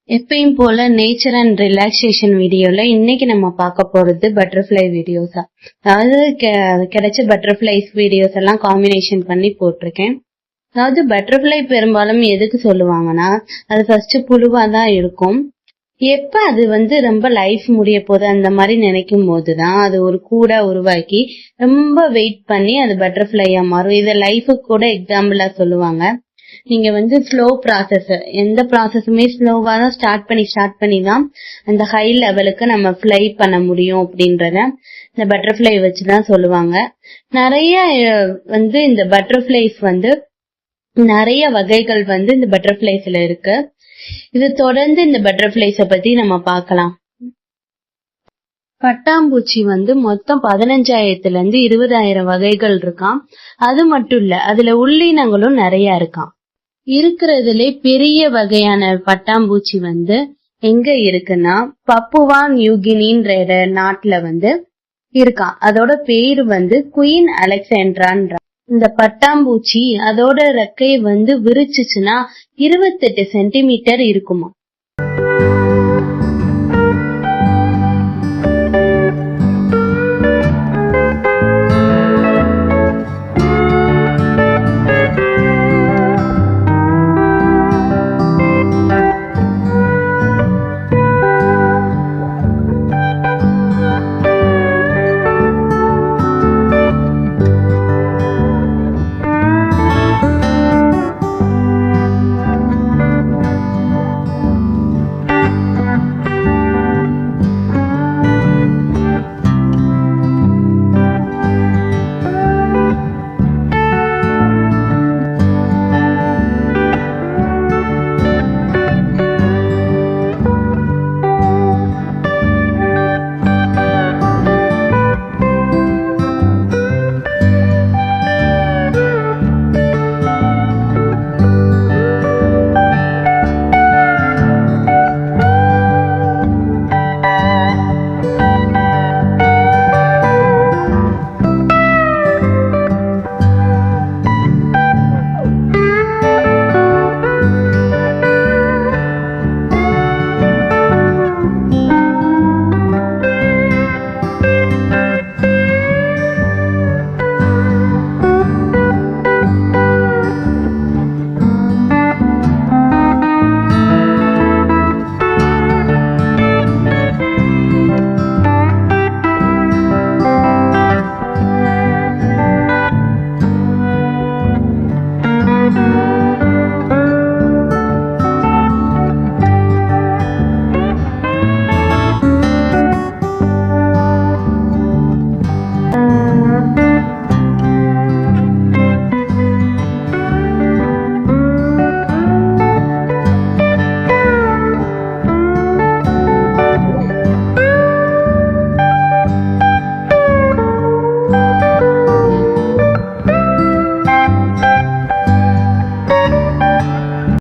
எப்பயும் போல nature and relaxation வீடியோல இன்னைக்கு நம்ம பார்க்க போறது பட்டர்ஃபிளை வீடியோஸா. அதாவது கிடைச்ச பட்டர்ஃபிளைஸ் வீடியோஸ் எல்லாம் காம்பினேஷன் பண்ணி போட்டிருக்கேன். அதாவது பட்டர்ஃபிளை பெரும்பாலும் எதுக்கு சொல்லுவாங்கன்னா, அது ஃபர்ஸ்ட் புழுவா தான் இருக்கும். எப்ப அது ரொம்ப லைஃப் முடிய போது அந்த மாதிரி நினைக்கும் போதுதான் அது ஒரு கூடா உருவாக்கி ரொம்ப வெயிட் பண்ணி அது பட்டர்ஃபிளையா மாறும். இதை லைஃபுக்கு கூட எக்ஸாம்பிளா சொல்லுவாங்க. நீங்க ஸ்லோ ப்ராசஸ், எந்த ப்ராசஸுமே ஸ்லோவா தான் ஸ்டார்ட் பண்ணி தான் அந்த ஹை லெவலுக்கு நம்ம ஃப்ளை பண்ண முடியும் அப்படின்றத இந்த பட்டர்ஃபிளை வச்சுதான் சொல்லுவாங்க. நிறைய இந்த பட்டர்ஃபிளைஸ் நிறைய வகைகள் இந்த பட்டர்ஃபிளைஸ்ல இருக்கு. இது தொடர்ந்து இந்த பட்டர்ஃபிளைஸ பத்தி நம்ம பார்க்கலாம். பட்டாம்பூச்சி மொத்தம் 15,000 இருந்து 20,000 வகைகள் இருக்காம். அது மட்டும் இல்ல, அதுல உள்ளினங்களும் நிறைய இருக்காம். இருக்கிறதுலே பெரிய வகையான பட்டாம்பூச்சி எங்க இருக்குன்னா பப்புவா நியூகினின்ற நாட்டுல இருக்கான். அதோட பேரு குயின் அலெக்சாண்ட்ரான்ற. இந்த பட்டாம்பூச்சி அதோட ரெக்கையை விரிச்சுச்சுன்னா 28 சென்டிமீட்டர் இருக்குமா.